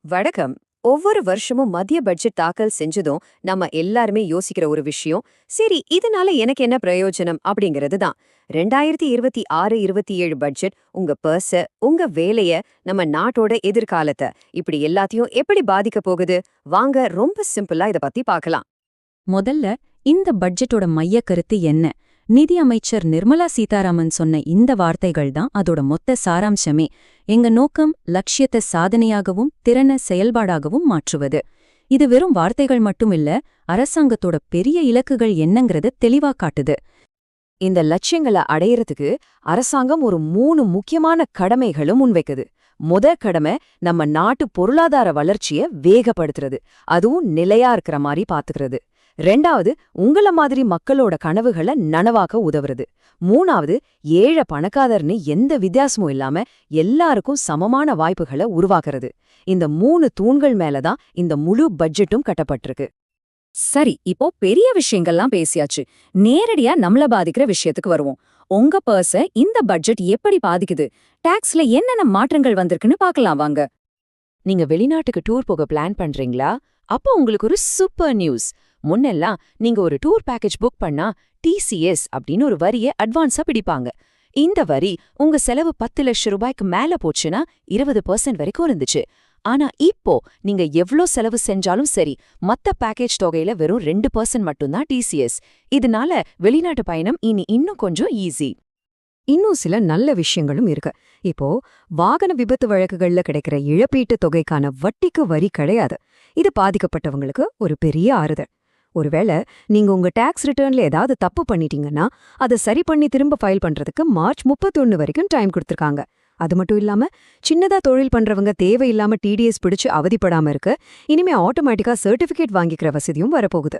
வணக்கம். ஒவ்வொரு வருஷமும் மத்திய பட்ஜெட் தாக்கல் செஞ்சதும் நம்ம எல்லாருமே யோசிக்கிற ஒரு விஷயம், சரி இதனால எனக்கு என்ன பிரயோஜனம் அப்படிங்கிறது தான். 2026-27 பட்ஜெட் உங்க பர்ஸ, உங்க வேலைய, நம்ம நாட்டோட எதிர்காலத்தை இப்படி எல்லாத்தையும் எப்படி பாதிக்க போகுது? வாங்க ரொம்ப சிம்பிளா இத பத்தி பார்க்கலாம். முதல்ல இந்த பட்ஜெட்டோட மைய கருத்து என்ன? நிதி அமைச்சர் நிர்மலா சீதாராமன் சொன்ன இந்த வார்த்தைகள் தான் அதோட மொத்த சாராம்சமே. எங்க நோக்கம் லட்சியத்தை சாதனையாகவும் திறனை செயல்பாடாகவும் மாற்றுவது. இது வெறும் வார்த்தைகள் மட்டும் இல்ல, அரசாங்கத்தோட பெரிய இலக்குகள் என்னங்கறத தெளிவா காட்டுது. இந்த லட்சியங்களை அடையறதுக்கு அரசாங்கம் ஒரு 3 முக்கியமான கடமைகளும் முன்வைக்குது. கடமை நம்ம நாட்டு பொருளாதார வளர்ச்சிய வேகப்படுத்துறது, அதுவும் நிலையா இருக்கிற மாதிரி பாத்துக்கிறது. 2வது உங்கள மாதிரி மக்களோட கனவுகளை நனவாக்க உதவுறது. 3வது ஏழை பணக்காரர்னு எந்த வித்தியாசமும் இல்லாம எல்லாருக்கும் சமமான வாய்ப்புகளை உருவாக்குறது. இந்த 3 தூண்கள் மேலதான் இந்த முழு பட்ஜெட்டும் கட்டப்பட்டிருக்கு. சரி, இப்போ பெரிய விஷயங்கள்லாம் பேசியாச்சு. நேரடியா நம்மள பாதிக்கிற விஷயத்துக்கு வருவோம். உங்க பர்ஸ இந்த பட்ஜெட் எப்படி பாதிக்குது? டாக்ஸ்ல என்னென்ன மாற்றங்கள் வந்திருக்குன்னு பார்க்கலாம் வாங்க. நீங்க வெளிநாட்டுக்கு டூர் போக பிளான் பண்றீங்களா? அப்போ உங்களுக்கு ஒரு சூப்பர் நியூஸ். முன்னெல்லாம் நீங்க ஒரு டூர் பேக்கேஜ் புக் பண்ணா டிசிஎஸ் அப்படின்னு ஒரு வரியை அட்வான்ஸா பிடிப்பாங்க. இந்த வரி உங்க செலவு 10 லட்சம் ரூபாய்க்கு மேல போச்சுன்னா 20% வரைக்கும் இருந்துச்சு. ஆனா இப்போ நீங்க எவ்ளோ செலவு செஞ்சாலும் சரி, மத்த பேக்கேஜ் தொகையில வெறும் 2% மட்டும்தான் டிசிஎஸ். இதனால வெளிநாட்டு பயணம் இனி இன்னும் கொஞ்சம் ஈஸி. இன்னும் சில நல்ல விஷயங்களும் இருக்கு. இப்போ வாகன விபத்து வழக்குகள்ல கிடைக்கிற இழப்பீட்டு தொகைக்கான வட்டிக்கு வரி கிடையாது. இது பாதிக்கப்பட்டவங்களுக்கு ஒரு பெரிய ஆறுதல். ஒருவேளை நீங்க உங்க டாக்ஸ் ரிட்டர்ன்ல ஏதாவது தப்பு பண்ணிட்டீங்கன்னா அதை சரி பண்ணி திரும்ப ஃபைல் பண்றதுக்கு மார்ச் 31 வரைக்கும் டைம் கொடுத்திருக்காங்க. அது மட்டும் இல்லாம சின்னதா தொழில் பண்றவங்க தேவையில்லாம டிடிஎஸ் பிடிச்சு அவதிப்படாம இருக்கு. இனிமே ஆட்டோமேட்டிக்கா சர்டிபிகேட் வாங்கிக்கிற வசதியும் வரப்போகுது.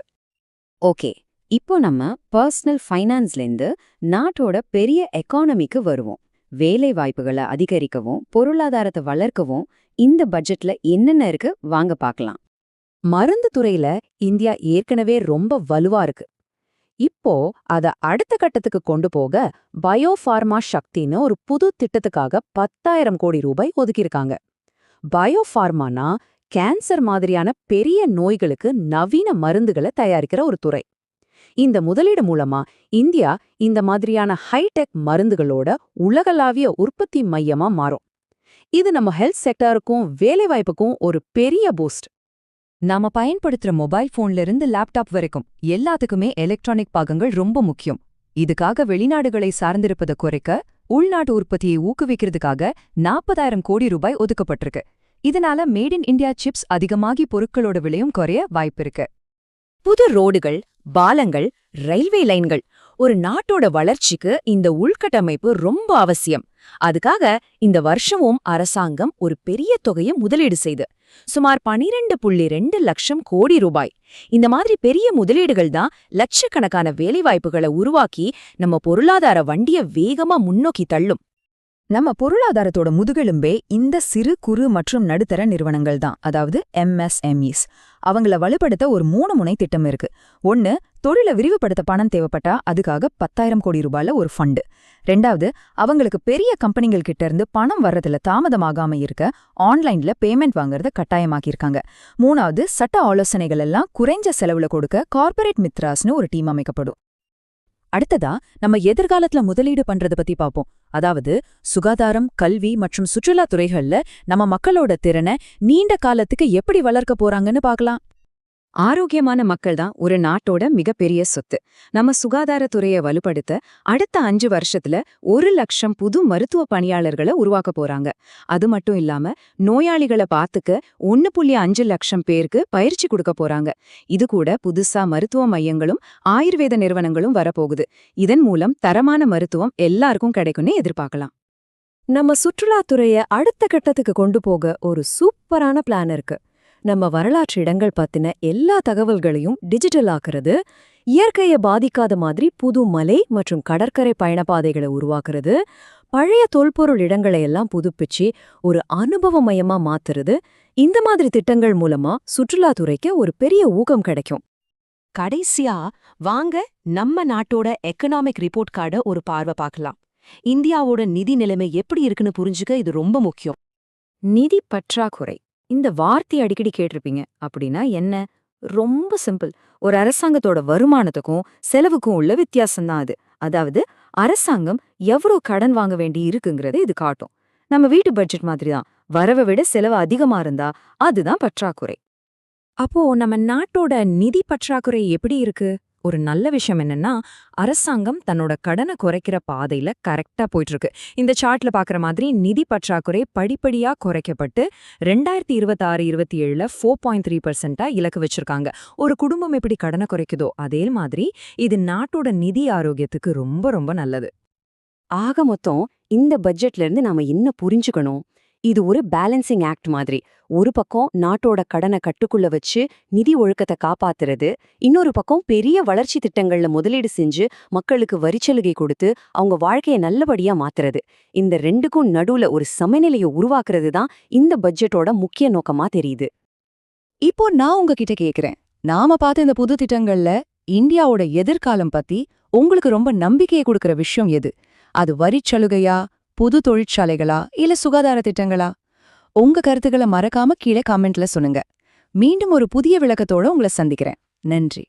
ஓகே, இப்போ நம்ம பர்சனல் ஃபைனான்ஸ்லேருந்து நாட்டோட பெரிய எக்கானமிக்கு வருவோம். வேலை வாய்ப்புகளை அதிகரிக்கவும் பொருளாதாரத்தை வளர்க்கவும் இந்த பட்ஜெட்ல என்னென்ன இருக்கு வாங்க பார்க்கலாம். மருந்து துறையில இந்தியா ஏற்கனவே ரொம்ப வலுவா இருக்கு. இப்போ அத அடுத்த கட்டத்துக்கு கொண்டு போக பயோஃபார்மா சக்தின்னு ஒரு புது திட்டத்துக்காக 10,000 கோடி ரூபாய் ஒதுக்கியிருக்காங்க. பயோஃபார்மானா கேன்சர் மாதிரியான பெரிய நோய்களுக்கு நவீன மருந்துகளை தயாரிக்கிற ஒரு துறை. இந்த முதலீடு மூலமா இந்தியா இந்த மாதிரியான ஹைடெக் மருந்துகளோட உலகளாவிய உற்பத்தி மையமா மாறும். இது நம்ம ஹெல்த் செக்டருக்கும் வேலைவாய்ப்புக்கும் ஒரு பெரிய பூஸ்ட். நாம பயன்படுத்துற மொபைல் போன்ல இருந்து லேப்டாப் வரைக்கும் எல்லாத்துக்குமே எலக்ட்ரானிக் பாகங்கள் ரொம்ப முக்கியம். இதுக்காக வெளிநாடுகளை சார்ந்திருப்பதை குறைக்க உள்நாட்டு உற்பத்தியை ஊக்குவிக்கிறதுக்காக 40,000 கோடி ரூபாய் ஒதுக்கப்பட்டிருக்கு. இதனால மேட் இன் இந்தியா சிப்ஸ் அதிகமாகி பொருட்களோட விலையும் குறைய வாய்ப்பிருக்கு. புது ரோடுகள், பாலங்கள், ரயில்வே லைன்கள், ஒரு நாட்டோட வளர்ச்சிக்கு இந்த உள்கட்டமைப்பு ரொம்ப அவசியம். அதுக்காக இந்த வருஷமும் அரசாங்கம் ஒரு பெரிய தொகையை முதலீடு செய்து சுமார் 12.2 லட்சம் கோடி ரூபாய். இந்த மாதிரி பெரிய முதலீடுகள் தான் லட்சக்கணக்கான வேலைவாய்ப்புகளை உருவாக்கி நம்ம பொருளாதார வண்டிய வேகமா முன்னோக்கி தள்ளும். நம்ம பொருளாதாரத்தோட முதுகெலும்பே இந்த சிறு குறு மற்றும் நடுத்தர நிறுவனங்கள் தான், அதாவது எம்எஸ்எம்இஸ். அவங்கள வலுப்படுத்த ஒரு 3 முனை திட்டம் இருக்கு. 1, தொழிலை விரிவுபடுத்த பணம் தேவைப்பட்டா அதுக்காக 10,000 கோடி ரூபாயில ஒரு ஃபண்டு. 2வது, அவங்களுக்கு பெரிய கம்பெனிகள் கிட்ட இருந்து பணம் வர்றதுல தாமதமாகாம இருக்க ஆன்லைன்ல பேமெண்ட் வாங்குறத கட்டாயமாக்கியிருக்காங்க. 3வது, சட்ட ஆலோசனைகள் எல்லாம் குறைஞ்ச செலவுல கொடுக்க கார்ப்பரேட் மித்ராஸ்னு ஒரு டீம் அமைக்கப்படும். அடுத்ததா நம்ம எதிர்காலத்துல முதலீடு பண்றத பத்தி பாப்போம். அதாவது சுகாதாரம், கல்வி மற்றும் சுற்றுலா துறைகள்ல நம்ம மக்களோட திறனை நீண்ட காலத்துக்கு எப்படி வளர்க்க போறாங்கன்னு பார்க்கலாம். ஆரோக்கியமான மக்கள் தான் ஒரு நாட்டோட மிகப்பெரிய சொத்து. நம்ம சுகாதாரத்துறையை வலுப்படுத்த அடுத்த 5 வருஷத்துல 1 லட்சம் புது மருத்துவ பணியாளர்களை உருவாக்க போறாங்க. அது மட்டும் இல்லாம நோயாளிகளை பார்த்துக்க 1.5 லட்சம் பேருக்கு பயிற்சி கொடுக்க போறாங்க. இது கூட புதுசா மருத்துவ மையங்களும் ஆயுர்வேத நிறுவனங்களும் வரப்போகுது. இதன் மூலம் தரமான மருத்துவம் எல்லாருக்கும் கிடைக்கும்னு எதிர்பார்க்கலாம். நம்ம சுற்றுலாத்துறையை அடுத்த கட்டத்துக்கு கொண்டு போக ஒரு சூப்பரான பிளான் இருக்கு. நம்ம வரலாற்று இடங்கள் பத்தின எல்லா தகவல்களையும் டிஜிட்டல் ஆக்குறது, இயற்கையை பாதிக்காத மாதிரி புது மலை மற்றும் கடற்கரை பயணப்பாதைகளை உருவாக்குறது, பழைய தொல்பொருள் இடங்களை எல்லாம் புதுப்பிச்சு ஒரு அனுபவ மையமா மாத்துறது, இந்த மாதிரி திட்டங்கள் மூலமா சுற்றுலாத்துறைக்கு ஒரு பெரிய ஊக்கம் கிடைக்கும். கடைசியா வாங்க நம்ம நாட்டோட எக்கனாமிக் ரிப்போர்ட் கார்டை ஒரு பார்வை பார்க்கலாம். இந்தியாவோட நிதி நிலைமை எப்படி இருக்குன்னு புரிஞ்சுக்க இது ரொம்ப முக்கியம். நிதி பற்றாக்குறை இந்த வார்த்தை அடிக்கடி கேட்டிருப்பீங்க. அப்படின்னா என்ன? ரொம்ப சிம்பிள். ஒரு அரசாங்கத்தோட வருமானத்துக்கும் செலவுக்கும் உள்ள வித்தியாசம்தான் அது. அதாவது அரசாங்கம் எவ்வளவு கடன் வாங்க வேண்டி இருக்குங்கிறத இது காட்டும். நம்ம வீட்டு பட்ஜெட் மாதிரி தான். வரவை விட செலவு அதிகமா இருந்தா அதுதான் பற்றாக்குறை. அப்போ நம்ம நாட்டோட நிதி பற்றாக்குறை எப்படி இருக்கு? ஒரு நல்ல விஷயம் என்னன்னா, அரசாங்கம் தன்னோட கடனை குறைக்கிற பாதையில கரெக்டா போயிட்டு இருக்கு. இந்த சார்ட்ல பாக்குற மாதிரி நிதி பற்றாக்குறை படிப்படியா குறைக்கப்பட்டு 2026-27ல 4.3% இலக்கு வச்சிருக்காங்க. ஒரு குடும்பம் எப்படி கடனை குறைக்குதோ அதே மாதிரி இது நாட்டோட நிதி ஆரோக்கியத்துக்கு ரொம்ப ரொம்ப நல்லது. ஆக மொத்தம் இந்த பட்ஜெட்ல இருந்து நாம என்ன புரிஞ்சுக்கணும்? இது ஒரு பேலன்சிங் ஆக்ட் மாதிரி. ஒரு பக்கம் நாட்டோட கடனை கட்டுக்குள்ள வச்சு நிதி ஒழுக்கத்தை காப்பாத்துறது, இன்னொரு பக்கம் பெரிய வளர்ச்சி திட்டங்கள்ல முதலீடு செஞ்சு மக்களுக்கு வரிச்சலுகை கொடுத்து அவங்க வாழ்க்கையை நல்லபடியா மாத்துறது. இந்த ரெண்டுக்கும் நடுவுல ஒரு சமநிலையை உருவாக்குறது தான் இந்த பட்ஜெட்டோட முக்கிய நோக்கமா தெரியுது. இப்போ நான் உங்ககிட்ட கேக்குறேன், நாம பார்த்த இந்த புது திட்டங்கள்ல இந்தியாவோட எதிர்காலம் பத்தி உங்களுக்கு ரொம்ப நம்பிக்கையை கொடுக்கற விஷயம் எது? அது வரிச்சலுகையா, புது தொழிற்சாலைகளா, இல்ல சுகாதார திட்டங்களா? உங்க கருத்துக்களை மறக்காம கீழே கமெண்ட்ல சொல்லுங்க. மீண்டும் ஒரு புதிய விளக்கத்தோட உங்களை சந்திக்கிறேன். நன்றி.